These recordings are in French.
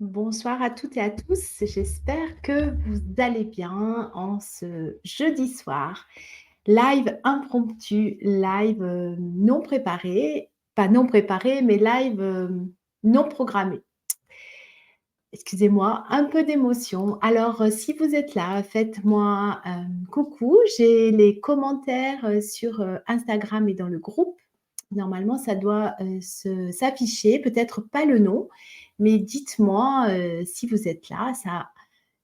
Bonsoir à toutes et à tous, j'espère que vous allez bien en ce jeudi soir. Live impromptu, live, non préparé, pas non préparé, mais live, non programmé. Excusez-moi, un peu d'émotion. Alors, si vous êtes là, faites-moi, coucou. J'ai les commentaires, sur, Instagram et dans le groupe. Normalement, ça doit, se s'afficher, peut-être pas le nom, mais dites-moi, si vous êtes là, ça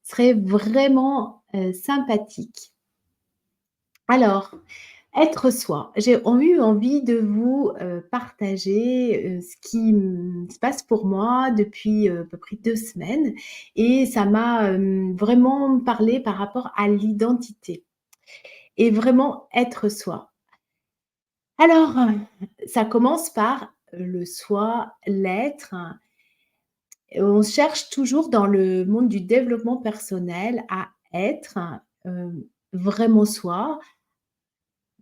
serait vraiment, sympathique. Alors, être soi. J'ai eu envie de vous, partager, ce qui, se passe pour moi depuis, à peu près 2 semaines et ça m'a, vraiment parlé par rapport à l'identité et vraiment être soi. Alors, ça commence par le soi, l'être. On cherche toujours dans le monde du développement personnel à être, vraiment soi,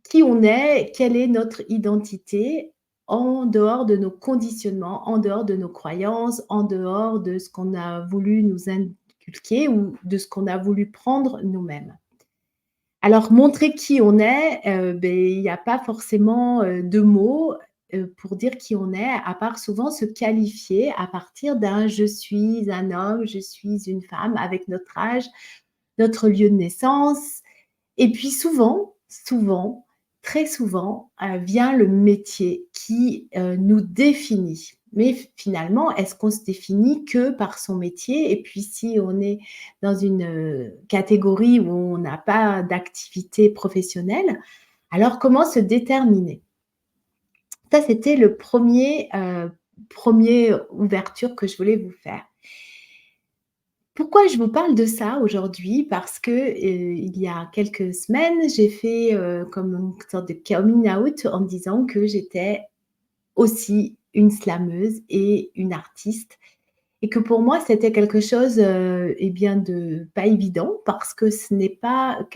qui on est, quelle est notre identité en dehors de nos conditionnements, en dehors de nos croyances, en dehors de ce qu'on a voulu nous inculquer ou de ce qu'on a voulu prendre nous-mêmes. Alors montrer qui on est, il y a pas forcément, de mots, pour dire qui on est, à part souvent se qualifier à partir d'un «je suis un homme, je suis une femme» avec notre âge, notre lieu de naissance et puis souvent, très souvent, vient le métier qui, nous définit. Mais finalement, est-ce qu'on se définit que par son métier? Et puis si on est dans une, catégorie où on n'a pas d'activité professionnelle, alors comment se déterminer? Ça, c'était le premier er 1 ouverture que je voulais vous faire. Pourquoi je vous parle de ça aujourd'hui? Parce que, il y a quelques semaines, j'ai fait, comme une sorte de coming out en disant que j'étais aussi une slameuse et une artiste et que pour moi, c'était quelque chose, de pas évident parce que ce n'est pas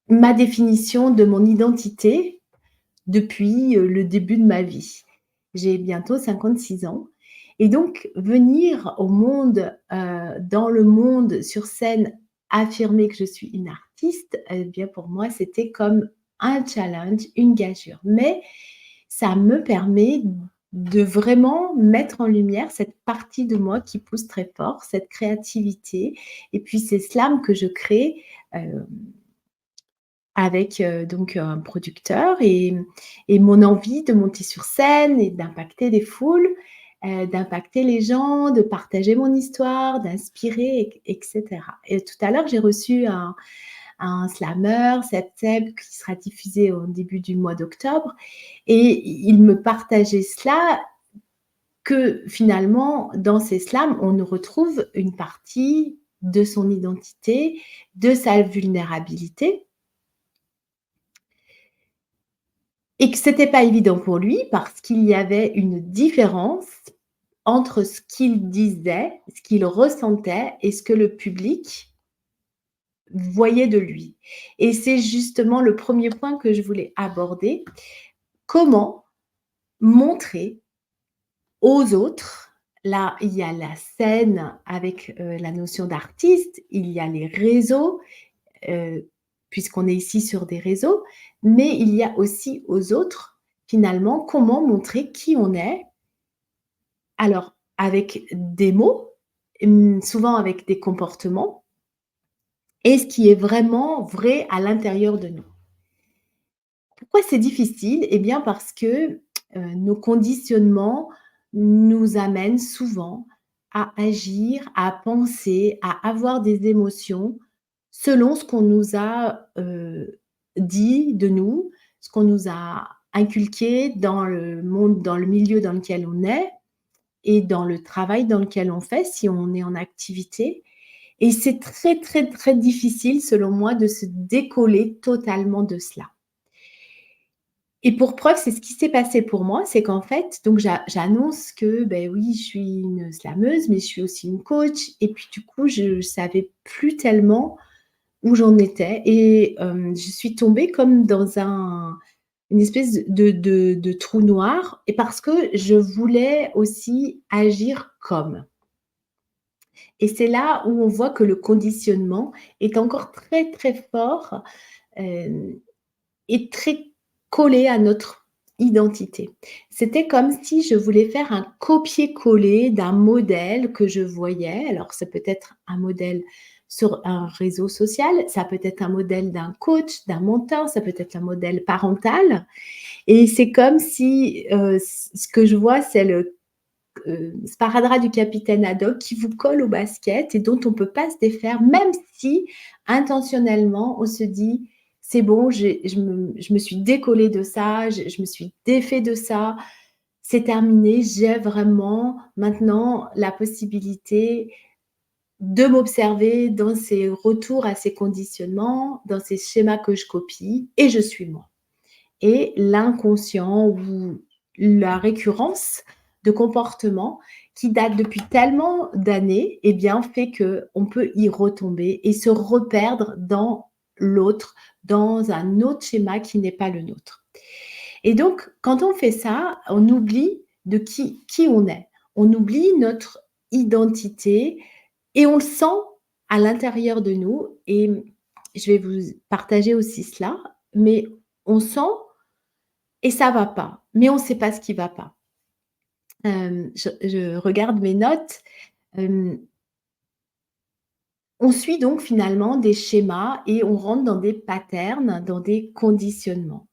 ma définition de mon identité depuis, le début de ma vie. J'ai bientôt 56 ans et donc venir au monde, dans le monde sur scène, affirmer que je suis une artiste, eh bien pour moi, c'était comme un challenge, une gageure. Mais ça me permet de vraiment mettre en lumière cette partie de moi qui pousse très fort, cette créativité et puis ces slams que je crée, heu avec, donc un producteur et mon envie de monter sur scène et d'impacter des foules, d'impacter les gens, de partager mon histoire, d'inspirer et cetera et tout à l'heure, j'ai reçu un slameur, Seb Seb, qui sera diffusé au début du mois d'octobre et il me partageait cela, que finalement, dans ces slams, on nous retrouve une partie de son identité, de sa vulnérabilité et que c'était pas évident pour lui parce qu'il y avait une différence entre ce qu'il disait, ce qu'il ressentait et ce que le public voyait de lui. Et c'est justement le premier point que je voulais aborder. Comment montrer aux autres, là, il y a la scène avec, la notion d'artiste, il y a les réseaux, heu, puisqu'on est ici sur des réseaux, mais il y a aussi aux autres, finalement, comment montrer qui on est. Alors, avec des mots, souvent avec des comportements et ce qui est vraiment vrai à l'intérieur de nous. Pourquoi c'est difficile? Eh bien parce que, nos conditionnements nous amènent souvent à agir, à penser, à avoir des émotions selon ce qu'on nous a, dit de nous, ce qu'on nous a inculqué dans le monde, dans le milieu dans lequel on est et dans le travail dans lequel on fait, si on est en activité et c'est très, très, très difficile selon moi de se décoller totalement de cela. Et pour preuve, c'est ce qui s'est passé pour moi, c'est qu'en fait, donc j'annonce que, beh, oui, je suis une slameuse, mais je suis aussi une coach et puis du coup, je savais plus tellement où j'en étais et je suis tombée comme dans un une espèce de trou noir et parce que je voulais aussi agir comme. Et c'est là où on voit que le conditionnement est encore très, très fort, hem et très collé à notre identité. C'était comme si je voulais faire un copier-coller d'un modèle que je voyais. Alors ça peut être un modèle sur un réseau social, ça peut être un modèle d'un coach, d'un mentor, ça peut être un modèle parental et c'est comme si, ce que je vois, c'est le sparadrap du capitaine Haddock qui vous colle au basket et dont on ne peut pas se défaire, même si intentionnellement on se dit: «C'est bon, je me suis décollé de ça, je me suis défait de ça, c'est terminé, j'ai vraiment maintenant la possibilité de m'observer dans ces retours à ces conditionnements, dans ces schémas que je copie et je suis moi». Et l'inconscient ou la récurrence de comportements qui datent depuis tellement d'années, eh bien, fait qu'on peut y retomber et se reperdre dans l'autre, dans un autre schéma qui n'est pas le nôtre. Et donc, quand on fait ça, on oublie de qui on est. On oublie notre identité et on le sent à l'intérieur de nous et je vais vous partager aussi cela, mais on sent et ça va pas, mais on ne sait pas ce qui va pas. Je regarde mes notes, hem, on suit donc finalement des schémas et on rentre dans des patterns, dans des conditionnements.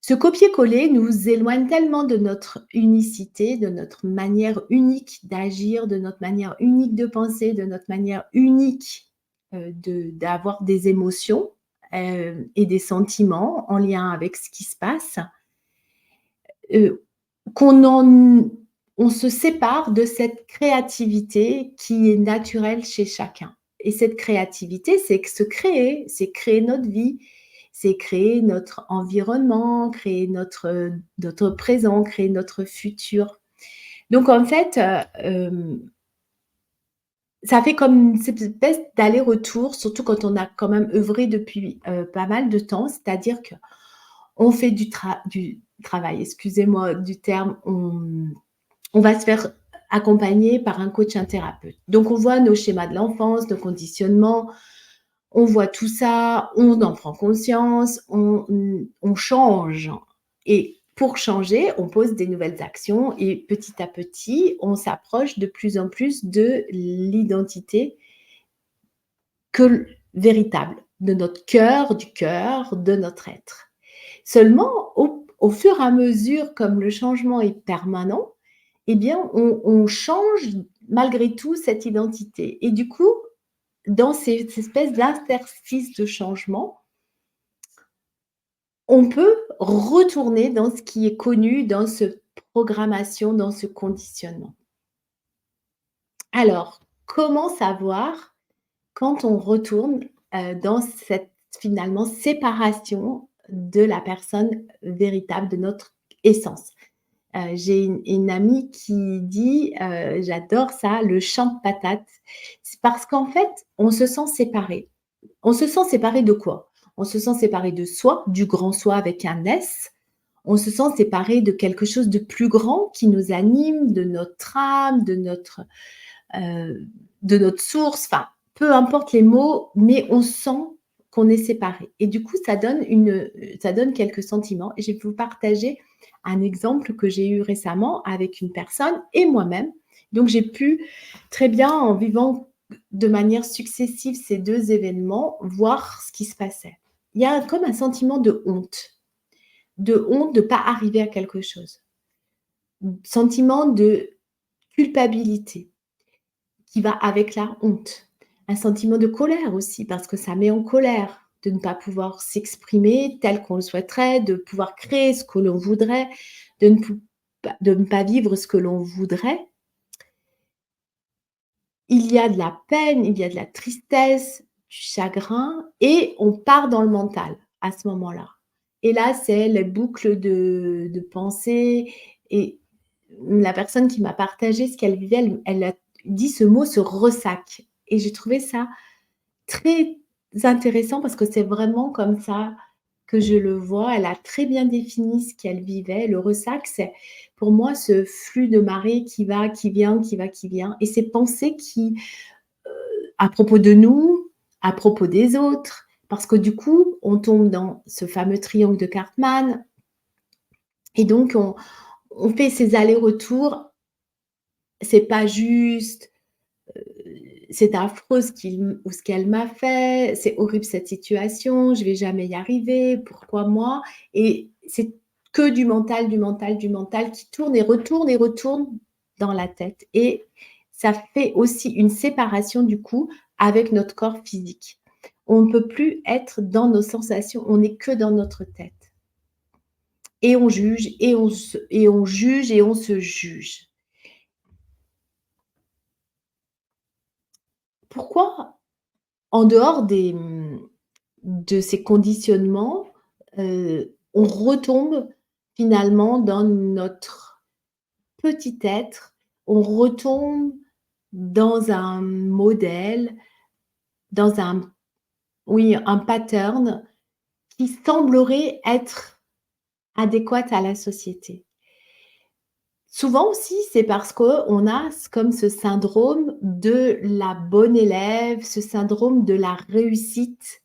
Ce copier-coller nous éloigne tellement de notre unicité, de notre manière unique d'agir, de notre manière unique de penser, de notre manière unique, d'avoir des émotions, et des sentiments en lien avec ce qui se passe. Heu, qu'on en on se sépare de cette créativité qui est naturelle chez chacun et cette créativité, c'est que se créer, c'est créer notre vie, c'est créer notre environnement, créer notre présent, créer notre futur. Donc en fait, ça fait comme une espèce d'aller-retour, surtout quand on a quand même œuvré depuis, pas mal de temps. C'est-à-dire qu'on fait du travail, excusez-moi du terme, on va se faire accompagner par un coach, un thérapeute. Donc on voit nos schémas de l'enfance, nos conditionnements, on voit tout ça, on en prend conscience, on change et pour changer, on pose des nouvelles actions et petit à petit, on s'approche de plus en plus de l'identité que véritable, de notre cœur, de notre être. Seulement, au fur et à mesure, comme le changement est permanent, eh bien, on change malgré tout cette identité. Et du coup, dans ces espèces d'interstices de changement, on peut retourner dans ce qui est connu, dans ce programmation, dans ce conditionnement. Alors, comment savoir quand on retourne, dans cette, finalement, séparation de la personne véritable, de notre essence? J'ai une amie qui dit, j'adore ça, le champ de patates. C'est parce qu'en fait, on se sent séparé. On se sent séparé de quoi? On se sent séparé de soi, du grand soi avec un S. On se sent séparé de quelque chose de plus grand qui nous anime, de notre âme, heu, de notre source, enfin, peu importe les mots, mais on sent qu'on est séparé et du coup, ça donne quelques sentiments et je vais vous partager un exemple que j'ai eu récemment avec une personne et moi-même. Donc j'ai pu très bien, en vivant de manière successive ces 2 événements, voir ce qui se passait. Il y a comme un sentiment de honte de pas arriver à quelque chose, sentiment de culpabilité qui va avec la honte. Un sentiment de colère aussi, parce que ça met en colère de ne pas pouvoir s'exprimer tel qu'on le souhaiterait, de pouvoir créer ce que l'on voudrait, de ne pas vivre ce que l'on voudrait. Il y a de la peine, il y a de la tristesse, du chagrin et on part dans le mental à ce moment-là. Et là, c'est les boucles de pensées et la personne qui m'a partagé ce qu'elle vivait, elle a dit ce mot, ce ressac et j'ai trouvé ça très intéressant parce que c'est vraiment comme ça que je le vois. Elle a très bien défini ce qu'elle vivait. Le ressac, c'est pour moi ce flux de marée qui va, qui vient, qui va, qui vient et ces pensées qui, à propos de nous, à propos des autres, parce que du coup, on tombe dans ce fameux triangle de Cartman et donc on fait ces allers-retours. C'est pas juste, c'est affreux ce qu'elle m'a fait, c'est horrible cette situation, je vais jamais y arriver, pourquoi moi? Et c'est que du mental, du mental, du mental qui tourne et retourne dans la tête et ça fait aussi une séparation du coup avec notre corps physique. On ne peut plus être dans nos sensations, on n'est que dans notre tête et on juge et on juge et on se juge. Pourquoi en dehors de ces conditionnements, on retombe finalement dans notre petit être, on retombe dans un modèle, dans un oui, un pattern qui semblerait être adéquat à la société. Souvent aussi, c'est parce qu'on a comme ce syndrome de la bonne élève, ce syndrome de la réussite.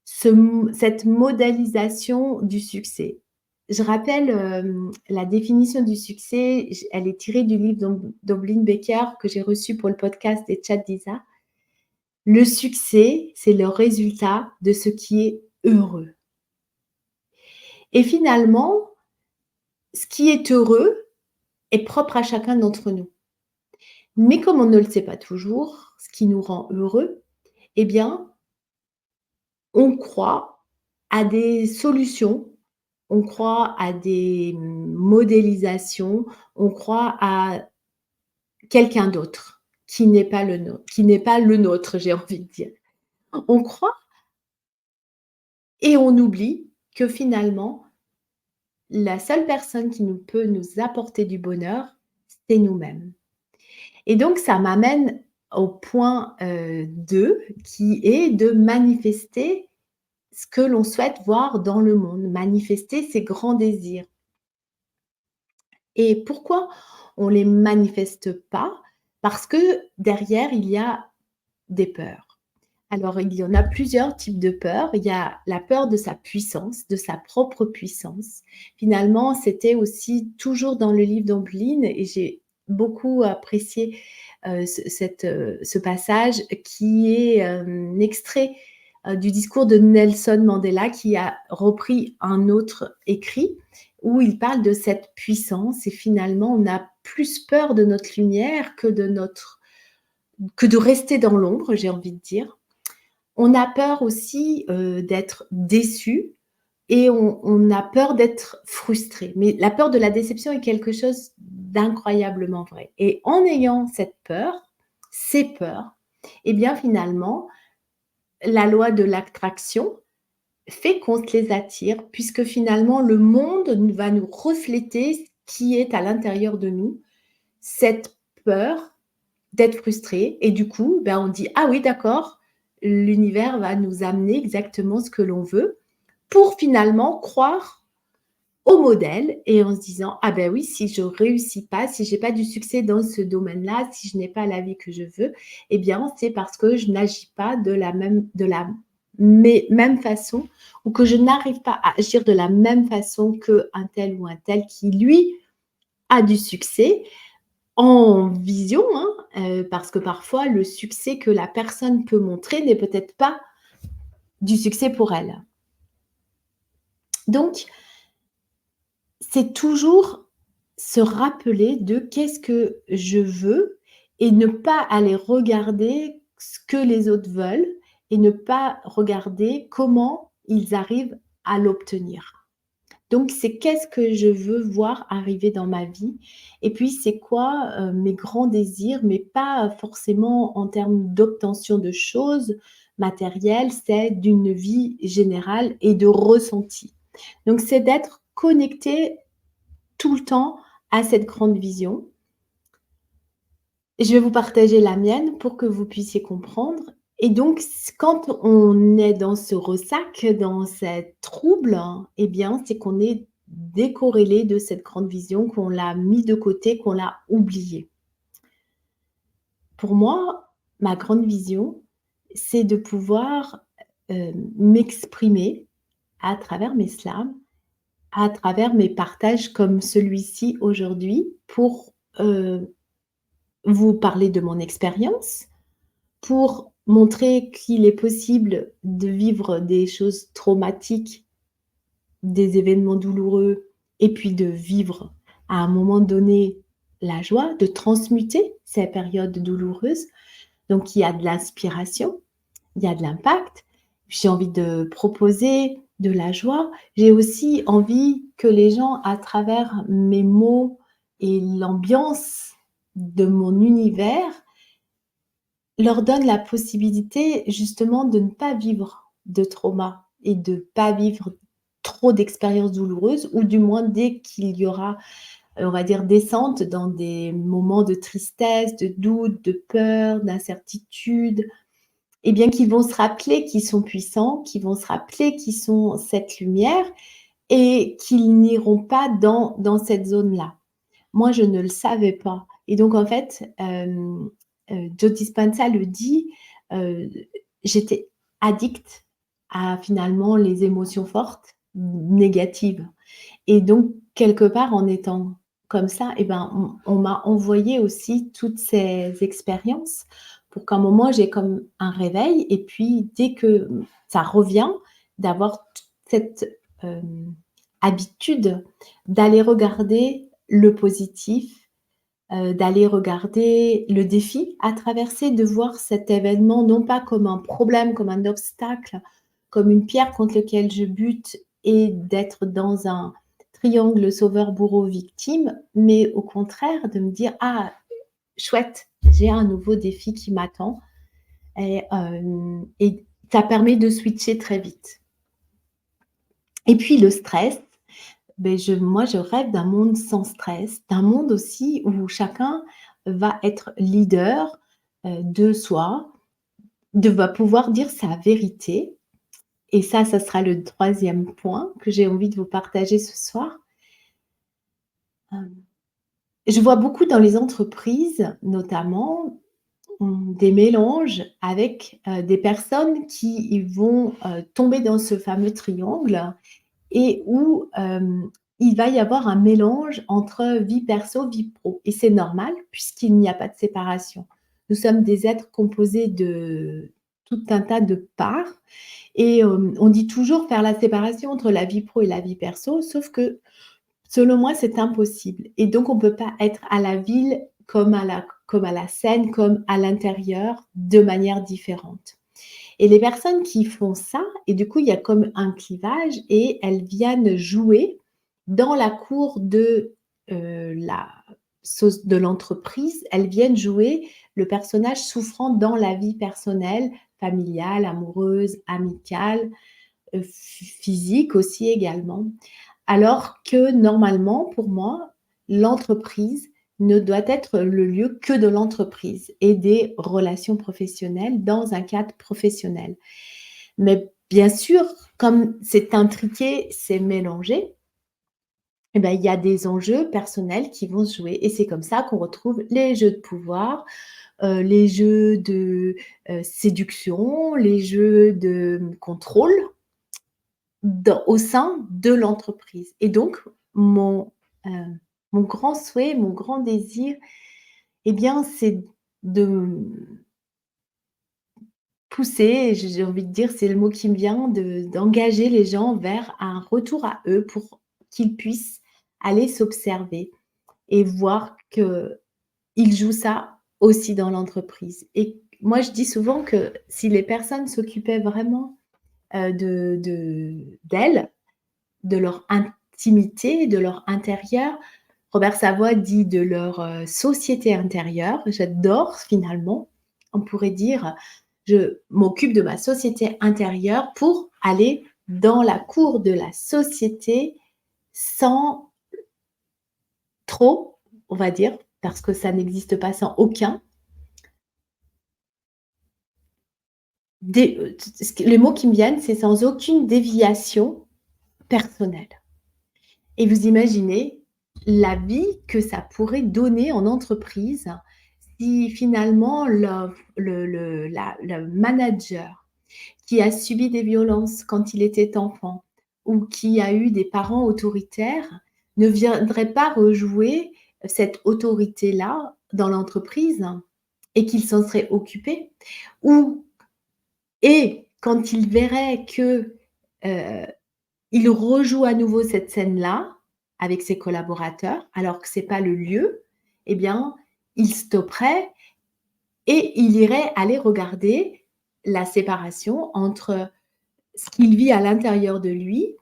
Cette modélisation du succès. Je rappelle, la définition du succès, elle est tirée du livre d'Oblin Baker que j'ai reçu pour le podcast des Chat d'Isa. Le succès, c'est le résultat de ce qui est heureux et finalement, ce qui est heureux est propre à chacun d'entre nous. Mais comme on ne le sait pas toujours, ce qui nous rend heureux, eh bien, on croit à des solutions, on croit à des modélisations, on croit à quelqu'un d'autre qui n'est pas le nôtre, j'ai envie de dire. On croit et on oublie que finalement, la seule personne qui nous peut nous apporter du bonheur, c'est nous-mêmes. Et donc ça m'amène au point, 2 qui est de manifester ce que l'on souhaite voir dans le monde, manifester ses grands désirs. Et pourquoi on les manifeste pas? Parce que derrière, il y a des peurs. Alors, il y en a plusieurs types de peurs. Il y a la peur de sa puissance, de sa propre puissance. Finalement, c'était aussi toujours dans le livre d'Ambeline et j'ai beaucoup apprécié, ce passage qui est, extrait, du discours de Nelson Mandela qui a repris un autre écrit où il parle de cette puissance et finalement on a plus peur de notre lumière que de rester dans l'ombre, j'ai envie de dire. On a peur aussi, d'être déçu et on a peur d'être frustré. Mais la peur de la déception est quelque chose d'incroyablement vrai et en ayant cette peur, ces peurs, et bien finalement, la loi de l'attraction fait qu'on se les attire puisque finalement le monde va nous refléter ce qui est à l'intérieur de nous, cette peur d'être frustré et du coup, ben, on dit: «Ah oui d'accord, l'univers va nous amener exactement ce que l'on veut», pour finalement croire au modèle et en se disant: «Ah ben oui, si je réussis pas, si j'ai pas du succès dans ce domaine-là, si je n'ai pas la vie que je veux, eh bien, c'est parce que je n'agis pas de la même façon ou que je n'arrive pas à agir de la même façon qu'un tel ou un tel qui, lui, a du succès en vision, hein, parce que parfois le succès que la personne peut montrer n'est peut-être pas du succès pour elle. Donc c'est toujours se rappeler de qu'est-ce que je veux et ne pas aller regarder ce que les autres veulent et ne pas regarder comment ils arrivent à l'obtenir. Donc c'est qu'est-ce que je veux voir arriver dans ma vie et puis c'est quoi, mes grands désirs, mais pas forcément en termes d'obtention de choses matérielles, c'est d'une vie générale et de ressenti. Donc c'est d'être connecté tout le temps à cette grande vision. Je vais vous partager la mienne pour que vous puissiez comprendre et donc quand on est dans ce ressac, dans cet trouble, hein, eh bien, c'est qu'on est décorrélé de cette grande vision, qu'on l'a mis de côté, qu'on l'a oubliée. Pour moi, ma grande vision, c'est de pouvoir, m'exprimer à travers mes slams, à travers mes partages comme celui-ci aujourd'hui pour, vous parler de mon expérience, pour montrer qu'il est possible de vivre des choses traumatiques, des événements douloureux et puis de vivre à un moment donné la joie, de transmuter ces périodes douloureuses. Donc il y a de l'inspiration, il y a de l'impact. J'ai envie de proposer de la joie. J'ai aussi envie que les gens, à travers mes mots et l'ambiance de mon univers, leur donne la possibilité justement de ne pas vivre de trauma et de pas vivre trop d'expériences douloureuses ou du moins dès qu'il y aura, on va dire descente dans des moments de tristesse, de doute, de peur, d'incertitude, et bien qu'ils vont se rappeler qu'ils sont puissants, qu'ils vont se rappeler qu'ils sont cette lumière et qu'ils n'iront pas dans cette zone-là. Moi, je ne le savais pas et donc en fait, Joe Dispenza le dit, heu, j'étais addict à finalement les émotions fortes, négatives, et donc quelque part en étant comme ça et ben, on m'a envoyé aussi toutes ces expériences pour qu'à un moment j'ai comme un réveil et puis dès que ça revient, d'avoir toute cette, habitude d'aller regarder le positif, d'aller regarder le défi à traverser, de voir cet événement non pas comme un problème, comme un obstacle, comme une pierre contre laquelle je bute et d'être dans un triangle sauveur-bourreau-victime, mais au contraire de me dire: «Ah chouette, j'ai un nouveau défi qui m'attend», et ça permet de switcher très vite. Et puis le stress, beh, moi, je rêve d'un monde sans stress, d'un monde aussi où chacun va être leader, de soi, va pouvoir dire sa vérité, et ça sera le troisième point que j'ai envie de vous partager ce soir. Hem, je vois beaucoup dans les entreprises, notamment, des mélanges avec, des personnes qui vont, tomber dans ce fameux triangle et où, il va y avoir un mélange entre vie perso, vie pro, et c'est normal puisqu'il n'y a pas de séparation. Nous sommes des êtres composés de tout un tas de parts et on dit toujours faire la séparation entre la vie pro et la vie perso, sauf que selon moi, c'est impossible et donc on ne peut pas être à la ville comme à la scène, comme à l'intérieur, de manière différente. Et les personnes qui font ça, et du coup, il y a comme un clivage et elles viennent jouer dans la cour la de l'entreprise, elles viennent jouer le personnage souffrant dans la vie personnelle, familiale, amoureuse, amicale, physique aussi également. Alors que normalement, pour moi, l'entreprise ne doit être le lieu que de l'entreprise et des relations professionnelles dans un cadre professionnel. Mais bien sûr, comme c'est intriqué, c'est mélangé, et ben, il y a des enjeux personnels qui vont se jouer et c'est comme ça qu'on retrouve les jeux de pouvoir, les jeux de, séduction, les jeux de contrôle au sein de l'entreprise. Et donc heu, mon grand souhait, mon grand désir, eh bien, c'est de pousser, j'ai envie de dire, c'est le mot qui me vient, d'engager les gens vers un retour à eux pour qu'ils puissent aller s'observer et voir qu'ils jouent ça aussi dans l'entreprise. Et moi, je dis souvent que si les personnes s'occupaient vraiment, d'elles, de leur intimité, de leur intérieur. Robert Savoie dit de leur, société intérieure. J'adore finalement. On pourrait dire: «Je m'occupe de ma société intérieure pour aller dans la cour de la société sans trop», on va dire, parce que ça n'existe pas sans aucun. Les mots qui me viennent, c'est sans aucune déviation personnelle. Et vous imaginez la vie que ça pourrait donner en entreprise si finalement le manager qui a subi des violences quand il était enfant ou qui a eu des parents autoritaires ne viendrait pas rejouer cette autorité-là dans l'entreprise et qu'il s'en serait occupé. Ou et quand il verrait que, heu, il rejoue à nouveau cette scène-là avec ses collaborateurs, alors que c'est pas le lieu, eh bien, il stopperait et il irait aller regarder la séparation entre ce qu'il vit à l'intérieur de lui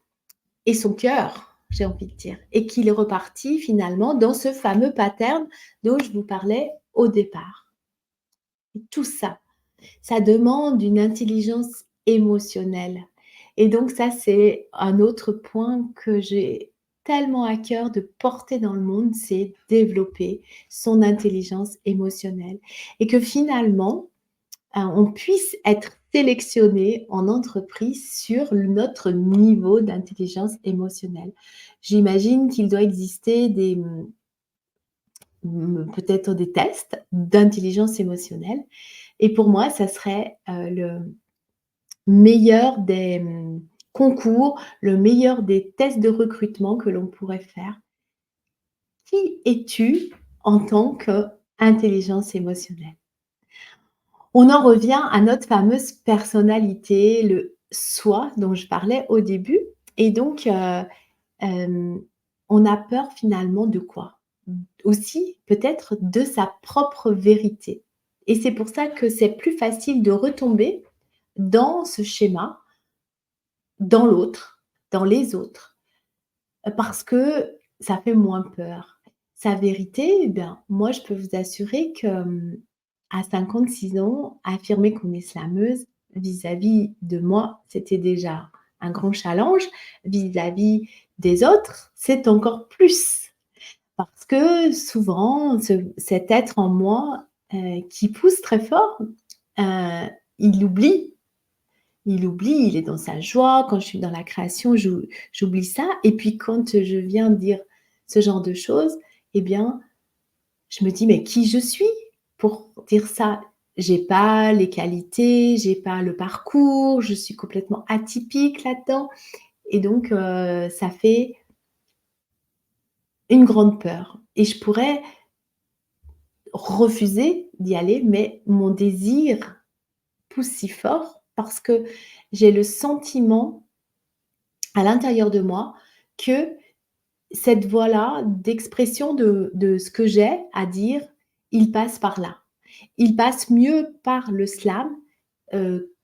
et son cœur, j'ai envie de dire, et qu'il est reparti finalement dans ce fameux pattern dont je vous parlais au départ. Et tout ça, ça demande une intelligence émotionnelle et donc ça, c'est un autre point que j'ai tellement à cœur de porter dans le monde, c'est développer son intelligence émotionnelle et que finalement, on puisse être sélectionné en entreprise sur notre niveau d'intelligence émotionnelle. J'imagine qu'il doit exister peut-être des tests d'intelligence émotionnelle et pour moi, ça serait, le meilleur des, concours, le meilleur des tests de recrutement que l'on pourrait faire. Qui es-tu en tant qu'intelligence émotionnelle? On en revient à notre fameuse personnalité, le soi dont je parlais au début et donc hem, on a peur finalement de quoi? Aussi peut-être de sa propre vérité et c'est pour ça que c'est plus facile de retomber dans ce schéma, dans l'autre, dans les autres, parce que ça fait moins peur. Sa vérité, eh bien, moi je peux vous assurer que, à 56 ans, affirmer qu'on est slameuse vis-à-vis de moi, c'était déjà un grand challenge. Vis-à-vis des autres, c'est encore plus. Parce que souvent, cet être en moi, qui pousse très fort, heu, il oublie. Il oublie, il est dans sa joie. Quand je suis dans la création, j'oublie ça et puis quand je viens dire ce genre de choses, eh bien, je me dis: «Mais qui je suis pour dire ça?» J'ai pas les qualités, j'ai pas le parcours, je suis complètement atypique là-dedans et donc ça fait une grande peur et je pourrais refuser d'y aller, mais mon désir pousse si fort parce que j'ai le sentiment à l'intérieur de moi que cette voie-là d'expression de ce que j'ai à dire, il passe par là. Il passe mieux par le slam,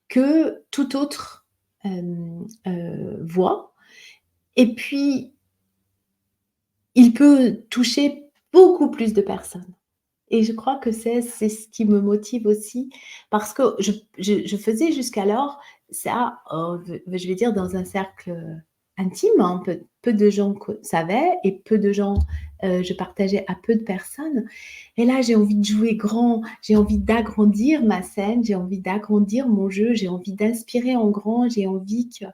que toute autre, voie et puis il peut toucher beaucoup plus de personnes et je crois que c'est ce qui me motive aussi parce que je faisais jusqu'alors ça, je vais dire dans un cercle, intime, hein, peu de gens savaient et peu de gens, je partageais à peu de personnes et là, j'ai envie de jouer grand, j'ai envie d'agrandir ma scène, j'ai envie d'agrandir mon jeu, j'ai envie d'inspirer en grand, j'ai envie que,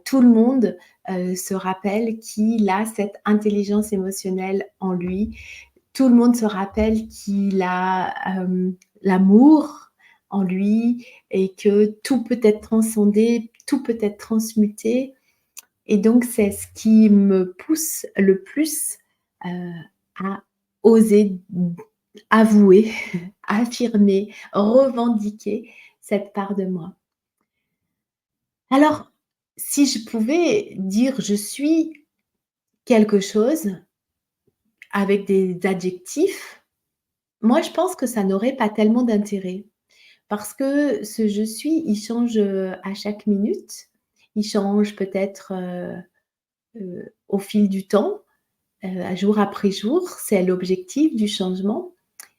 tout le monde, se rappelle qu'il a cette intelligence émotionnelle en lui. Tout le monde se rappelle qu'il a, l'amour en lui et que tout peut être transcendé, tout peut être transmuté et donc c'est ce qui me pousse le plus, à oser avouer, affirmer, revendiquer cette part de moi. Alors, si je pouvais dire: «Je suis quelque chose» avec des adjectifs, moi je pense que ça n'aurait pas tellement d'intérêt. Parce que ce «je suis», il change, à chaque minute. Il change peut-être, au fil du temps, jour après jour. C'est l'objectif du changement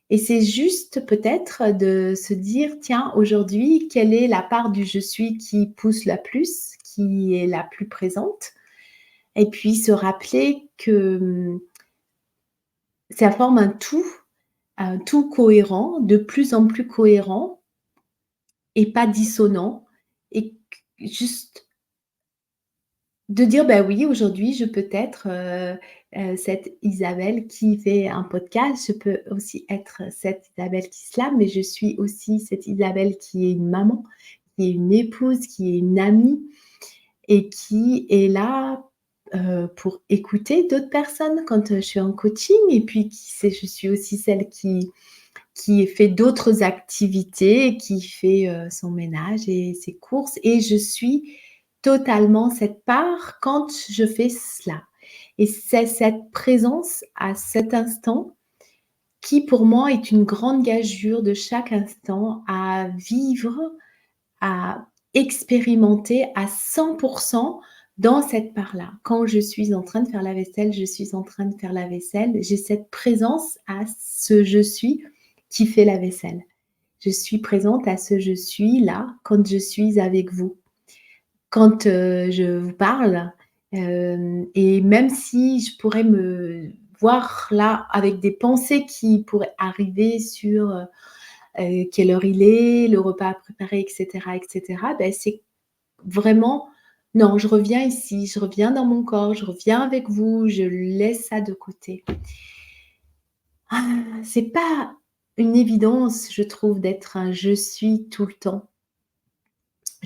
et c'est juste peut-être de se dire: «Tiens, aujourd'hui, quelle est la part du "je suis" qui pousse la plus, qui est la plus présente?» et puis se rappeler que, ça forme un tout cohérent, de plus en plus cohérent et pas dissonant et juste de dire: «Bah, oui, aujourd'hui, je peux être, cette Isabelle qui fait un podcast. Je peux aussi être cette Isabelle qui slame, mais je suis aussi cette Isabelle qui est une maman, qui est une épouse, qui est une amie et qui est là, pour écouter d'autres personnes quand, je suis en coaching et puis qui c'est je suis aussi celle qui fait d'autres activités, qui fait, son ménage et ses courses et je suis totalement cette part quand je fais cela et c'est cette présence à cet instant qui pour moi est une grande gageure de chaque instant à vivre, à expérimenter à 100 dans cette part-là. Quand je suis en train de faire la vaisselle, je suis en train de faire la vaisselle. J'ai cette présence à ce je suis qui fait la vaisselle. Je suis présente à ce je suis là quand je suis avec vous. Quand, je vous parle, et même si je pourrais me voir là avec des pensées qui pourraient arriver sur, quelle heure il est, le repas à préparer et cetera, beh, c'est vraiment non, je reviens ici, je reviens dans mon corps, je reviens avec vous, je laisse ça de côté. C'est pas une évidence, je trouve, d'être un «je suis» tout le temps.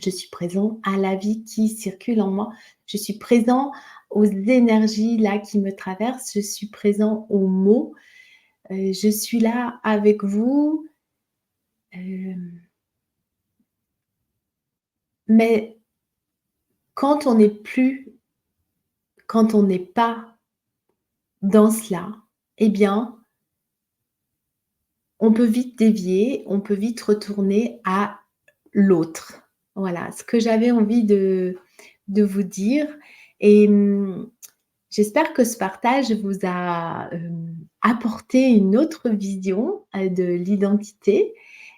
Je suis présent à la vie qui circule en moi. Je suis présent aux énergies là qui me traversent. Je suis présent aux mots. Je suis là avec vous, hem, mais quand on n'est plus quand on n'est pas dans cela, eh bien, on peut vite dévier, on peut vite retourner à l'autre. Voilà, ce que j'avais envie de vous dire et j'espère que ce partage vous a, apporté une autre vision, de l'identité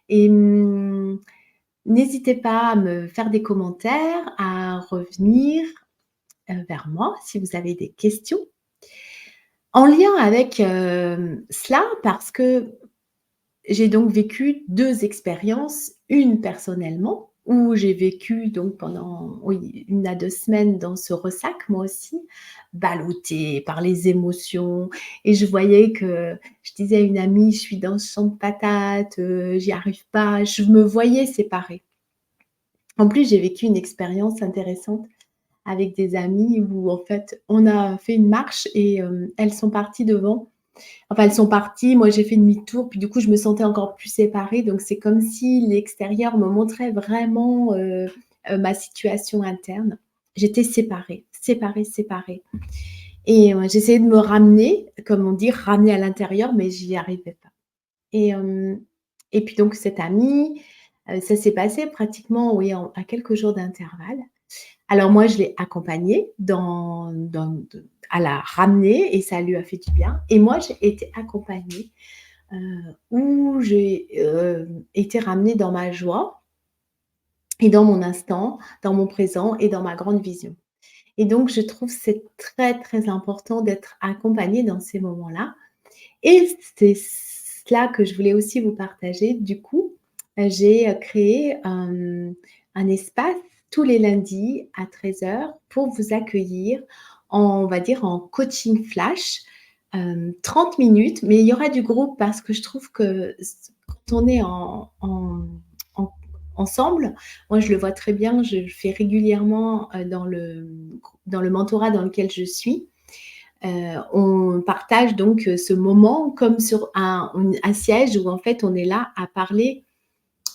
et n'hésitez pas à me faire des commentaires, à revenir, vers moi si vous avez des questions. En lien avec, cela parce que j'ai donc vécu 2 expériences, une personnellement, où j'ai vécu donc pendant, oui, 1 à 2 semaines dans ce ressac moi aussi, ballottée par les émotions et je voyais que je disais à une amie: «Je suis dans ce champ de patates, j'y arrive pas». Je me voyais séparée. En plus, j'ai vécu une expérience intéressante avec des amies où en fait, on a fait une marche et elles sont parties devant. Enfin, elles sont parties, moi j'ai fait demi-tour, puis du coup, je me sentais encore plus séparée, donc c'est comme si l'extérieur me montrait vraiment, ma situation interne. J'étais séparée, séparée, séparée et j'essayais de me ramener, comme on dit, ramener à l'intérieur, mais j'y arrivais pas et et puis donc cette amie, ça s'est passé pratiquement, oui, en à quelques jours d'intervalle. Alors moi, je l'ai accompagnée à la ramener et ça lui a fait du bien et moi, j'ai été accompagnée, où j'ai, été ramenée dans ma joie et dans mon instant, dans mon présent et dans ma grande vision et donc je trouve que c'est très, très important d'être accompagnée dans ces moments-là et c'est cela que je voulais aussi vous partager. Du coup, j'ai, créé, un espace tous les lundis à 13 heures pour vous accueillir en on va dire en coaching flash, 30 minutes, mais il y aura du groupe parce que je trouve que quand on est en ensemble, moi je le vois très bien, je le fais régulièrement, dans le mentorat dans lequel je suis. On partage donc, ce moment comme sur un siège où en fait on est là à parler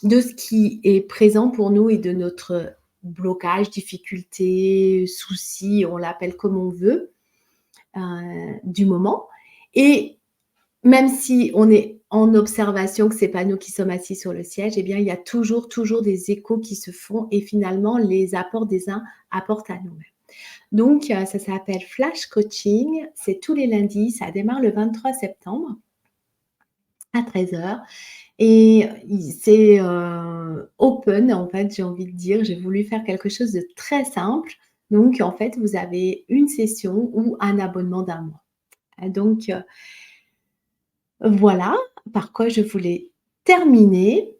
de ce qui est présent pour nous et de notre blocage, difficulté, souci, on l'appelle comme on veut, du moment et même si on est en observation, que c'est pas nous qui sommes assis sur le siège, eh bien il y a toujours, toujours des échos qui se font et finalement les apports des uns apportent à nous-mêmes. Donc, ça s'appelle Flash Coaching, c'est tous les lundis, ça démarre le 23 septembre à 13 heures et c'est, open en fait, j'ai envie de dire. J'ai voulu faire quelque chose de très simple. Donc en fait, vous avez une session ou un abonnement d'un mois. Donc, voilà par quoi je voulais terminer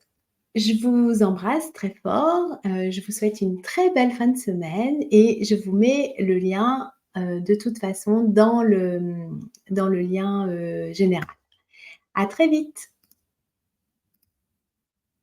Je vous embrasse très fort, je vous souhaite une très belle fin de semaine et je vous mets le lien, de toute façon dans le lien, général. À très vite.